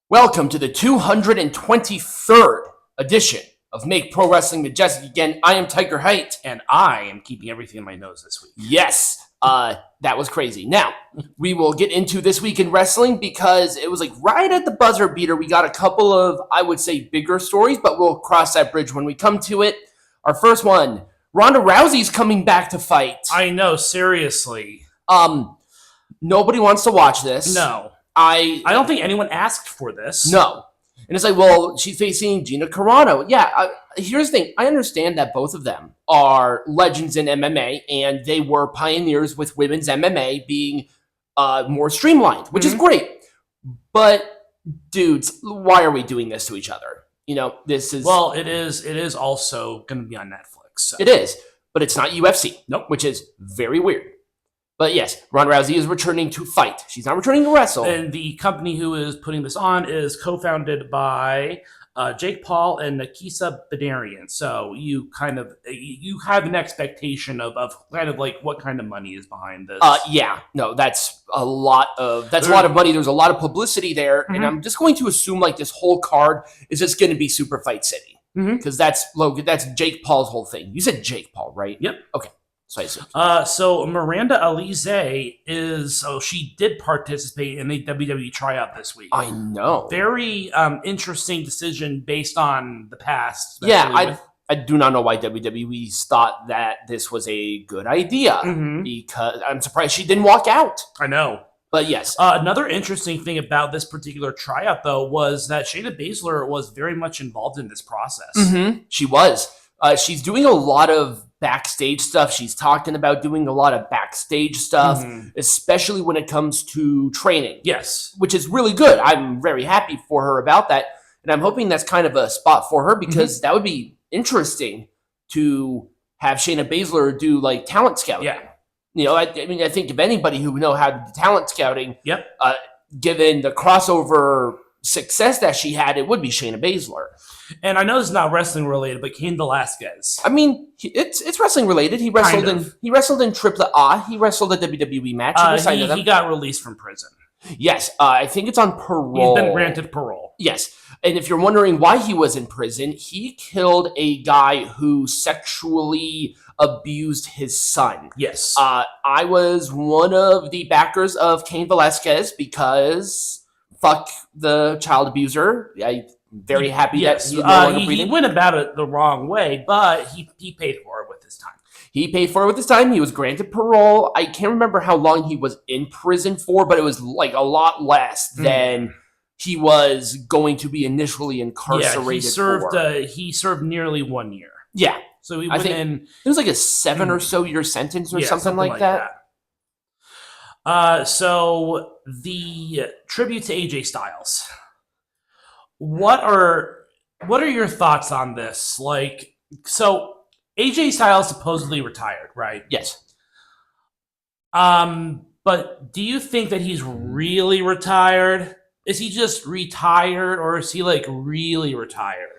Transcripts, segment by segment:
Welcome to the 223rd edition of Make Pro Wrestling Majestic. Again, I am Tiger Height. And I am keeping everything in my nose this week. Yes, that was crazy. Now, we will get into this week in wrestling because it was like right at the buzzer beater. We got a couple of, I would say, bigger stories, but we'll cross that bridge when we come to it. Our first one, Ronda Rousey's coming back to fight. I know, seriously. Nobody wants to watch this. No. I don't think anyone asked for this. No. And it's like, well, she's facing Gina Carano. Yeah, here's the thing. I understand that both of them are legends in MMA, and they were pioneers with women's MMA being more streamlined, which is great. But, dudes, why are we doing this to each other? You know, this is... Well, it is also going to be on Netflix. So. It is, but it's not UFC. Nope. Which is very weird. But yes, Ronda Rousey is returning to fight. She's not returning to wrestle. And the company who is putting this on is co-founded by Jake Paul and Nakisa Bedarian. So you have an expectation of kind of like what kind of money is behind this. Yeah, no, that's a lot of money. There's a lot of publicity there, and I'm just going to assume like this whole card is just going to be Super Fight City because that's Jake Paul's whole thing. You said Jake Paul, right? Yep. Okay. So Miranda Alize she did participate in the WWE tryout this week. I know. Very interesting decision based on the past. Yeah, I do not know why WWE thought that this was a good idea because I'm surprised she didn't walk out. I know. But yes. Another interesting thing about this particular tryout, though, was that Shayna Baszler was very much involved in this process. She was. She's doing a lot of backstage stuff. She's talking about doing a lot of backstage stuff, especially when it comes to training. Yes. Which is really good. I'm very happy for her about that. And I'm hoping that's kind of a spot for her because that would be interesting to have Shayna Baszler do like talent scouting. Yeah. You know, I mean, I think if anybody who know how to do talent scouting, yep. Given the crossover success that she had, it would be Shayna Baszler. And I know this is not wrestling related, but Cain Velasquez. I mean, it's wrestling related. He wrestled in Triple A. He wrestled a WWE match. He got released from prison. Yes, I think it's on parole. He's been granted parole. Yes, and if you're wondering why he was in prison, he killed a guy who sexually abused his son. Yes. I was one of the backers of Cain Velasquez because fuck the child abuser. I'm very happy that he's no longer breathing. He went about it the wrong way, but he paid for it with his time. He paid for it with his time. He was granted parole. I can't remember how long he was in prison for, but it was like a lot less than he was going to be initially incarcerated for. He served nearly 1 year. Yeah. So he went in. It was like a 7 or so year sentence or something like that. So the tribute to AJ Styles. What are your thoughts on this? Like, so AJ Styles supposedly retired, right? Yes. But do you think that he's really retired? Is he just retired, or is he like really retired?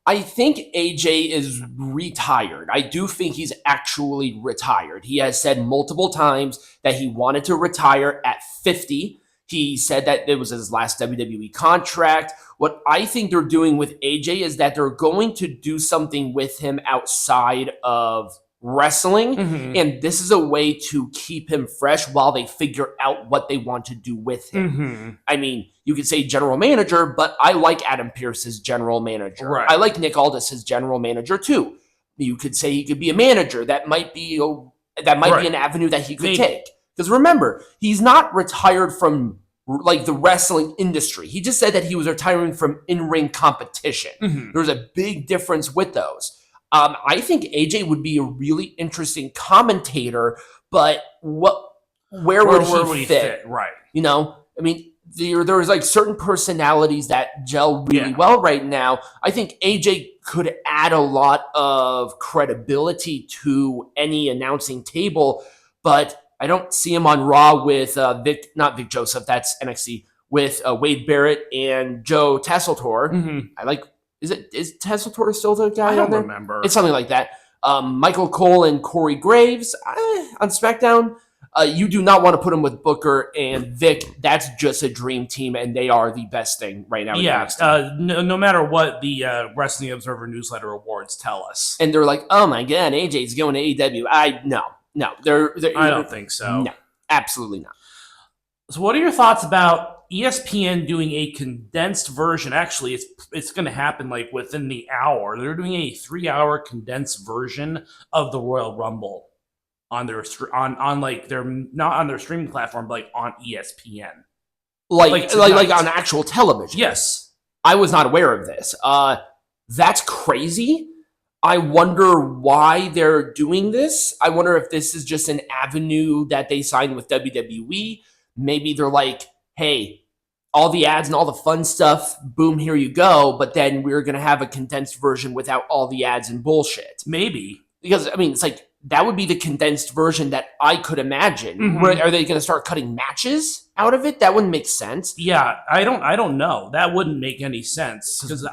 I think AJ is retired. I do think he's actually retired. He has said multiple times that he wanted to retire at 50. He said that it was his last WWE contract. What I think they're doing with AJ is that they're going to do something with him outside of wrestling. And this is a way to keep him fresh while they figure out what they want to do with him. I mean, you could say general manager, but I like Adam Pearce as general manager. Right. I like Nick Aldis as general manager too. You could say he could be a manager. That might be an avenue that he could take. Because remember, he's not retired from like the wrestling industry. He just said that he was retiring from in-ring competition. There's a big difference with those. I think AJ would be a really interesting commentator, but where would he fit? Right. You know, I mean, there's like certain personalities that gel really well right now. I think AJ could add a lot of credibility to any announcing table, but I don't see him on Raw with not Vic Joseph, that's NXT, with Wade Barrett and Joe Tasseltor. I like, is Tasseltor still the guy I don't on there? remember. It's something like that. Michael Cole and Corey Graves on SmackDown. You do not want to put him with Booker and Vic. That's just a dream team, and they are the best thing right now. Yeah, no matter what the Wrestling Observer Newsletter Awards tell us. And they're like, oh my God, AJ's going to AEW. No. I don't think so. No, absolutely not. So what are your thoughts about ESPN doing a condensed version? Actually, it's going to happen like within the hour. They're doing a 3-hour condensed version of the Royal Rumble on their on like they're not on their streaming platform, but like on ESPN, like on actual television. Yes, I was not aware of this. That's crazy. I wonder why they're doing this. I wonder if this is just an avenue that they signed with WWE. Maybe they're like, hey, all the ads and all the fun stuff, boom, here you go. But then we're going to have a condensed version without all the ads and bullshit. Maybe. Because, I mean, it's like, that would be the condensed version that I could imagine. Mm-hmm. Are they going to start cutting matches out of it? That wouldn't make sense. Yeah, I don't know. That wouldn't make any sense. Because,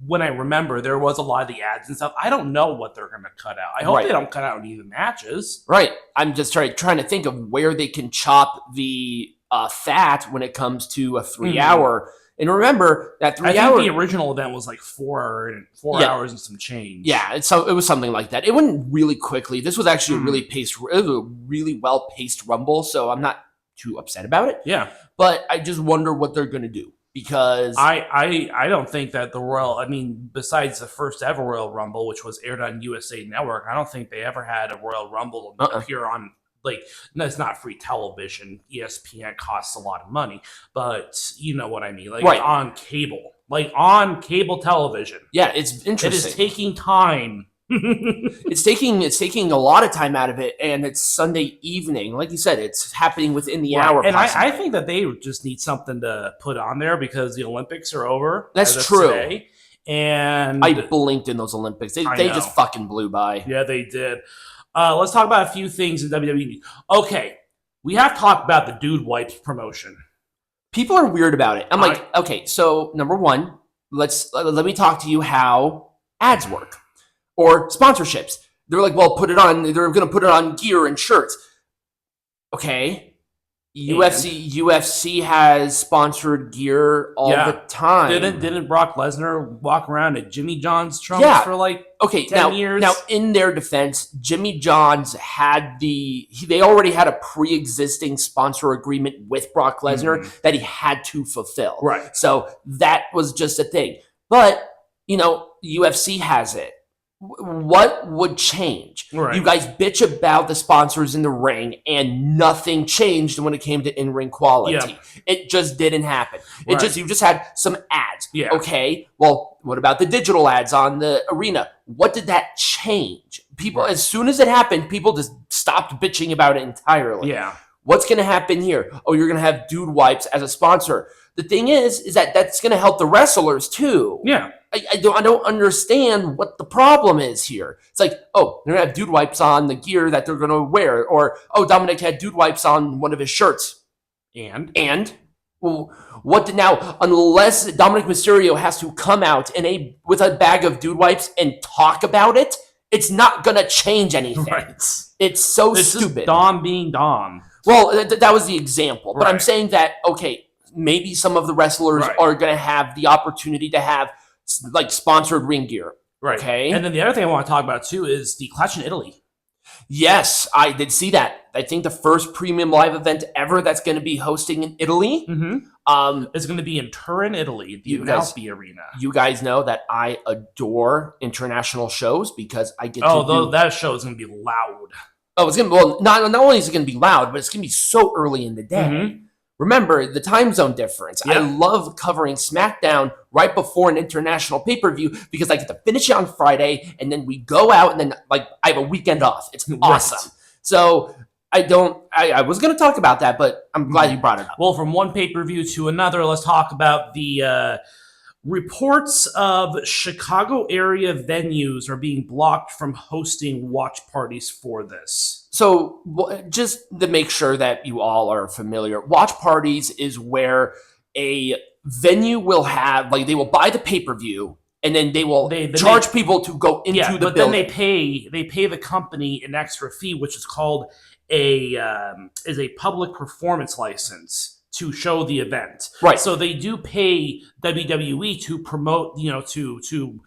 when I remember, there was a lot of the ads and stuff. I don't know what they're going to cut out. I hope they don't cut out any of the matches. Right. I'm just trying to think of where they can chop the fat when it comes to a 3-hour. And remember that 3 hour. I think the original event was like 4 hours and some change. Yeah, it was something like that. It went really quickly. This was actually a really well paced Rumble, so I'm not too upset about it. Yeah, but I just wonder what they're going to do. Because I don't think that the Royal, I mean, besides the first ever Royal Rumble, which was aired on USA Network, I don't think they ever had a Royal Rumble appear on, like, no, it's not free television. ESPN costs a lot of money, but you know what I mean, like on cable television. Yeah, it's interesting. It is taking time. It's taking a lot of time out of it, and it's Sunday evening. Like you said, it's happening within the hour. And I think that they just need something to put on there because the Olympics are over. That's true. Today, and I blinked in those Olympics. They just fucking blew by. Yeah, they did. Let's talk about a few things in WWE. Okay, we have talked about the Dude Wipes promotion. People are weird about it. I'm like, okay, so number one, let me talk to you how ads work. Or sponsorships. They're like, well, put it on. They're going to put it on gear and shirts. Okay. UFC has sponsored gear all the time. Didn't Brock Lesnar walk around at Jimmy John's trunks for like 10 years? Now, in their defense, Jimmy John's they already had a pre-existing sponsor agreement with Brock Lesnar that he had to fulfill. Right. So that was just a thing. But, UFC has it. What would change? Right. You guys bitch about the sponsors in the ring, and nothing changed when it came to in-ring quality. Yeah. It just didn't happen. You just had some ads. Yeah. Okay. Well, what about the digital ads on the arena? What did that change? People, as soon as it happened, people just stopped bitching about it entirely. Yeah. What's going to happen here? Oh, you're going to have Dude Wipes as a sponsor. The thing is that that's going to help the wrestlers too. Yeah. I don't understand what the problem is here. It's like, oh, they're going to have Dude Wipes on the gear that they're going to wear. Or, oh, Dominic had Dude Wipes on one of his shirts. And? Well, now, unless Dominic Mysterio has to come out with a bag of Dude Wipes and talk about it, it's not going to change anything. Right. It's so it's stupid. Just Dom being Dom. Well, that was the example. But I'm saying that, okay, maybe some of the wrestlers are going to have the opportunity to have like sponsored ring gear. Right. Okay. And then the other thing I want to talk about too is the Clash in Italy. Yes, I did see that. I think the first premium live event ever that's going to be hosting in Italy. Is going to be in Turin, Italy, the Alpi Arena. You guys know that I adore international shows because I get that show is going to be loud. Oh, it's going to be, not only is it going to be loud, but it's going to be so early in the day. Remember, the time zone difference. Yeah. I love covering SmackDown right before an international pay-per-view because I get to finish it on Friday, and then we go out, and then I have a weekend off. It's awesome. So I was going to talk about that, but I'm glad you brought it up. Well, from one pay-per-view to another, let's talk about the reports of Chicago area venues are being blocked from hosting watch parties for this. So just to make sure that you all are familiar, watch parties is where a venue will have, they will buy the pay-per-view and then they will charge people to go into the but building. Then they pay the company an extra fee, which is called a public performance license to show the event. Right. So they do pay WWE to promote, to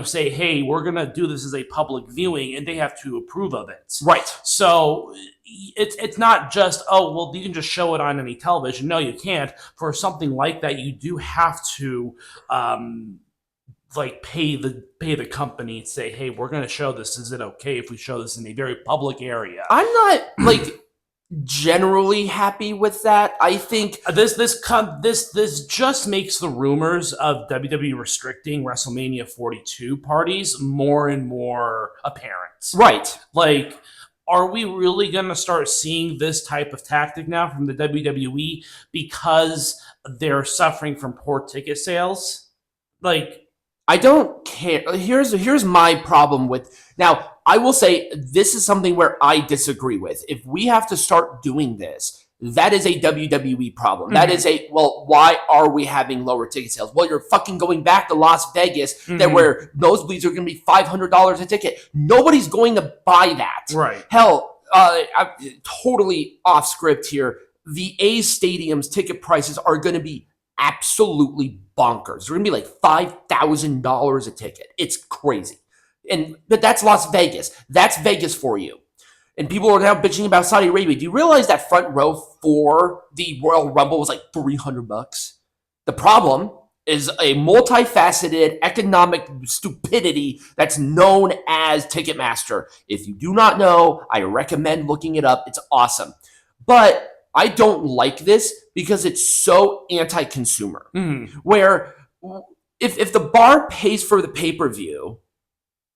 say, hey, we're going to do this as a public viewing, and they have to approve of it. Right. So it's not just, oh, well, you can just show it on any television. No, you can't. For something like that, you do have to pay the company and say, hey, we're going to show this. Is it okay if we show this in a very public area? I'm not generally happy with that. I think this just makes the rumors of WWE restricting WrestleMania 42 parties more and more apparent. Right. Like, are we really going to start seeing this type of tactic now from the WWE because they're suffering from poor ticket sales? Like, I don't care. Here's my problem with now. I will say this is something where I disagree with. If we have to start doing this, that is a WWE problem. Mm-hmm. That is why are we having lower ticket sales? Well, you're fucking going back to Las Vegas, mm-hmm. where nosebleeds are going to be $500 a ticket. Nobody's going to buy that. Right. Hell, I'm totally off script here. The A's Stadium's ticket prices are going to be absolutely bonkers. They're going to be like $5,000 a ticket. It's crazy. But that's Las Vegas. That's Vegas for you. And people are now bitching about Saudi Arabia. Do you realize that front row for the Royal Rumble was like $300? The problem is a multifaceted economic stupidity that's known as Ticketmaster. If you do not know, I recommend looking it up. It's awesome. But I don't like this because it's so anti-consumer. Mm-hmm. Where if the bar pays for the pay-per-view,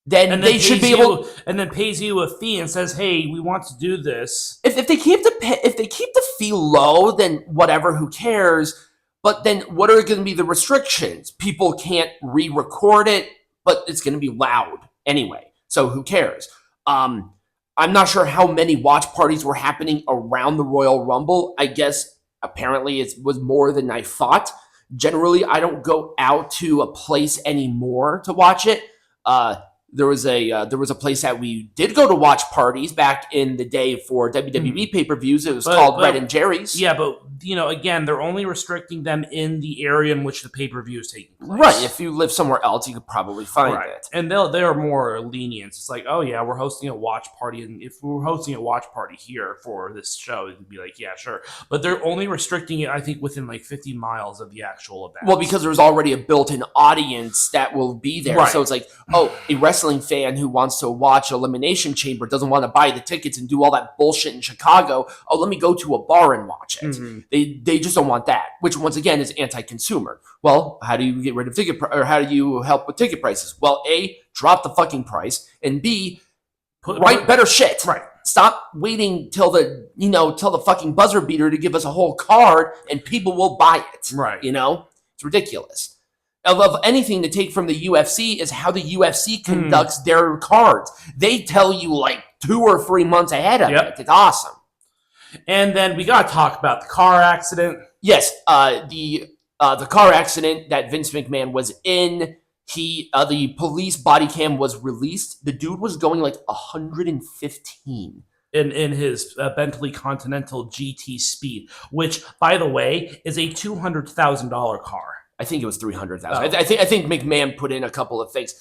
then they should be able, and then pays you a fee and says, "Hey, we want to do this." If they keep the fee low, then whatever, who cares? But then what are going to be the restrictions? People can't re-record it, but it's going to be loud anyway. So who cares? I'm not sure how many watch parties were happening around the Royal Rumble. I guess apparently it was more than I thought. Generally, I don't go out to a place anymore to watch it. There was a place that we did go to watch parties back in the day for WWE pay-per-views. It was called Red and Jerry's. Yeah, but again, they're only restricting them in the area in which the pay-per-view is taking place. Right. If you live somewhere else, you could probably find it. And they're more lenient. It's like, oh yeah, we're hosting a watch party, and if we were hosting a watch party here for this show, it'd be like, yeah, sure. But they're only restricting it, I think, within like 50 miles of the actual event. Well, because there's already a built-in audience that will be there. Right. So it's like, oh, a wrestling fan who wants to watch Elimination Chamber doesn't want to buy the tickets and do all that bullshit in Chicago. Oh, let me go to a bar and watch it. Mm-hmm. They just don't want that, which once again is anti-consumer. Well, how do you get rid of or how do you help with ticket prices? Well, A, drop the fucking price, and B, write better shit. Right. Stop waiting till the fucking buzzer beater to give us a whole card and people will buy it. Right. It's ridiculous. I love anything to take from the UFC is how the UFC conducts their cards. They tell you like 2 or 3 months ahead of it. It's awesome. And then we got to talk about the car accident. Yes, the car accident that Vince McMahon was in. The police body cam was released. The dude was going like 115 in his Bentley Continental GT Speed, which, by the way, is a $200,000 car. I think it was 300,000. I think McMahon put in a couple of things.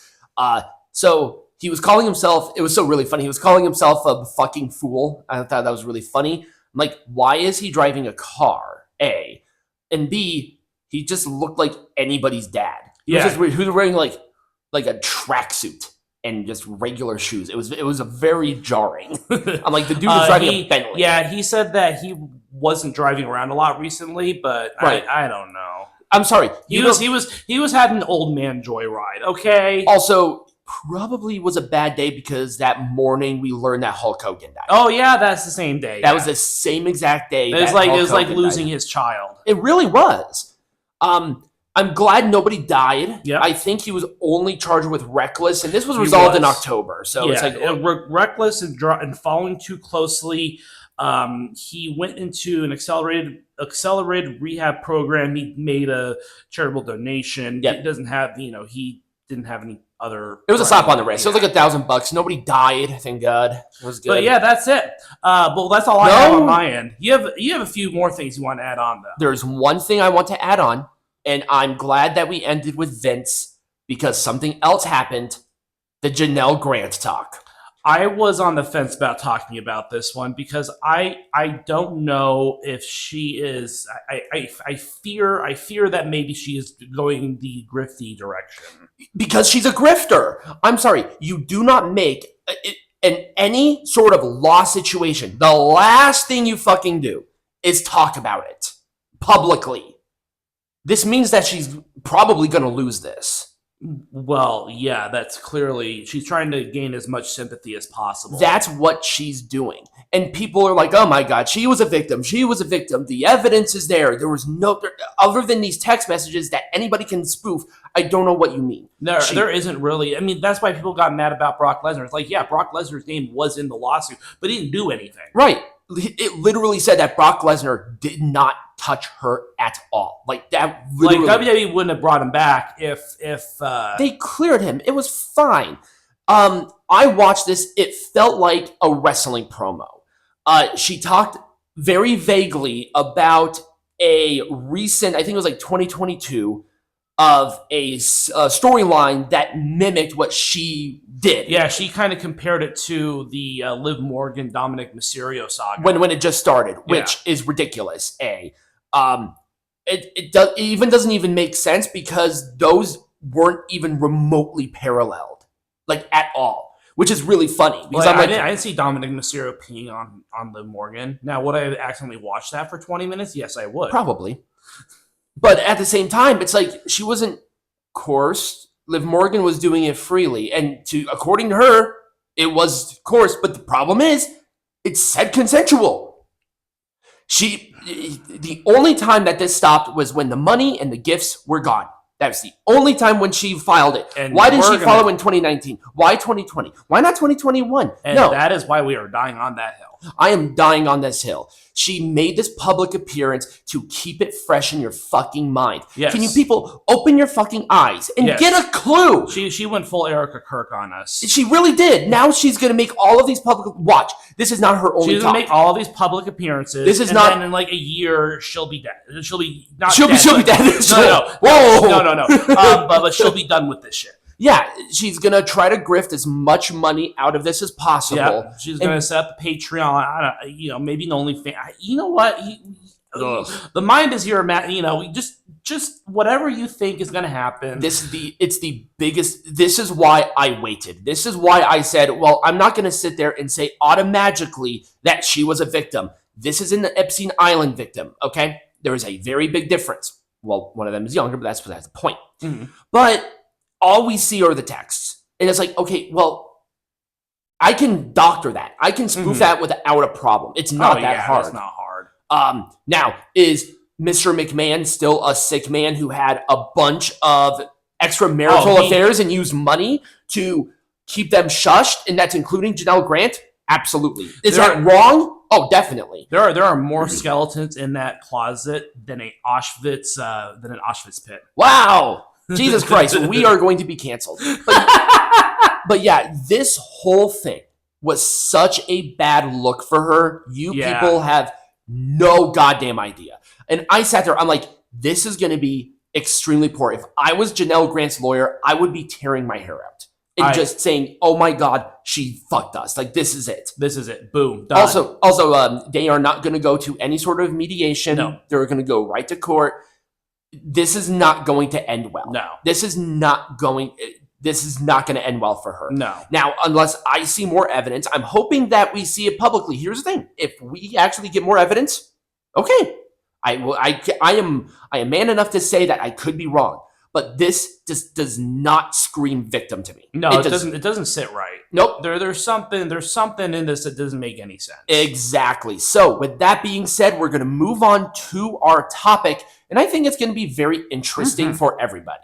So he was calling himself. It was so really funny. He was calling himself a fucking fool. I thought that was really funny. I'm like, why is he driving a car? A, and B, he just looked like anybody's dad. He was wearing like a tracksuit and just regular shoes. It was a very jarring. I'm like, the dude was driving a Bentley. Yeah, he said that he wasn't driving around a lot recently, but right. I don't know. I'm sorry. He was having an old man joyride. Okay. Also, probably was a bad day because that morning we learned that Hulk Hogan died. Oh yeah, that's the same day. That was the same exact day. It was like losing his child. It really was. I'm glad nobody died. Yep. I think he was only charged with reckless, and this was resolved in October. So it's like reckless and following too closely. He went into an accelerated rehab program. He made a charitable donation. Yep. He doesn't have, he didn't have any other. It was a slap on the wrist. It was like $1,000. Nobody died. Thank God. It was good. But yeah, that's it. Well, that's all I have on my end. You have a few more things you want to add on, though. There's one thing I want to add on, and I'm glad that we ended with Vince because something else happened. The Janel Grant talk. I was on the fence about talking about this one because I don't know if she is. I fear that maybe she is going the grifty direction because she's a grifter. I'm sorry, you do not make in any sort of law situation. The last thing you fucking do is talk about it publicly. This means that she's probably going to lose this. Well, yeah, that's clearly she's trying to gain as much sympathy as possible. That's what she's doing. And people are like, oh my God, she was a victim. She was a victim. The evidence is there. There was no, other than these text messages that anybody can spoof, I don't know what you mean. There isn't really. I mean, that's why people got mad about Brock Lesnar. It's like, yeah, Brock Lesnar's name was in the lawsuit, but he didn't do anything. Right. It literally said that Brock Lesnar did not touch her at all. Like that. Literally. Like WWE wouldn't have brought him back if they cleared him. It was fine. I watched this. It felt like a wrestling promo. She talked very vaguely about a recent, I think it was like 2022, of a storyline that mimicked what she did. Yeah, she kind of compared it to the Liv Morgan, Dominic Mysterio saga. When it just started, which is ridiculous, It doesn't even make sense because those weren't even remotely paralleled, like at all, which is really funny. Because I didn't see Dominic Mysterio peeing on Liv Morgan. Now, would I accidentally watch that for 20 minutes? Yes, I would. Probably. But at the same time, it's like she wasn't coerced. Liv Morgan was doing it freely. And according to her, it was coerced. But the problem is, it said consensual. The only time that this stopped was when the money and the gifts were gone. That was the only time when she filed it. And why didn't she file in 2019? Why 2020? Why not 2021? And that is why we are dying on that hill. I am dying on this hill. She made this public appearance to keep it fresh in your fucking mind. Yes. Can you people open your fucking eyes and get a clue? She went full Erica Kirk on us. She really did. Now she's going to make all of these public... Watch. This is not her only She's going to make all of these public appearances. This is not... And then in like a year, she'll be dead. She'll be dead. She'll be dead. No. Whoa. No. But she'll be done with this shit. Yeah, she's going to try to grift as much money out of this as possible. Yeah, she's going to set up a Patreon. I don't, maybe an OnlyFans. You know what? The mind is here, Matt. Just whatever you think is going to happen. It's the biggest. This is why I waited. This is why I said, well, I'm not going to sit there and say automatically that she was a victim. This is an Epstein Island victim, okay? There is a very big difference. Well, one of them is younger, but that's the point. Mm-hmm. But all we see are the texts. And it's like, okay, well, I can doctor that. I can spoof that without a problem. It's not that hard. It's not hard. Now, is Mr. McMahon still a sick man who had a bunch of extramarital affairs and used money to keep them shushed? And that's including Janel Grant? Absolutely. Is that wrong? Oh, definitely. There are more skeletons in that closet than an Auschwitz pit. Wow. Jesus Christ, we are going to be canceled. But yeah, this whole thing was such a bad look for her. People have no goddamn idea. And I sat there, I'm like, this is going to be extremely poor. If I was Janel Grant's lawyer, I would be tearing my hair out. And just saying, oh my God, she fucked us. Like, this is it. This is it. Boom. Done. Also, they are not going to go to any sort of mediation. No. They're going to go right to court. This is not going to end well. No. This is not going to end well for her. No. Now, unless I see more evidence, I'm hoping that we see it publicly. Here's the thing. If we actually get more evidence, okay. I am man enough to say that I could be wrong. But this just does not scream victim to me. No, it doesn't. It doesn't sit right. Nope. There's something in this that doesn't make any sense. Exactly. So with that being said, we're going to move on to our topic, and I think it's going to be very interesting for everybody.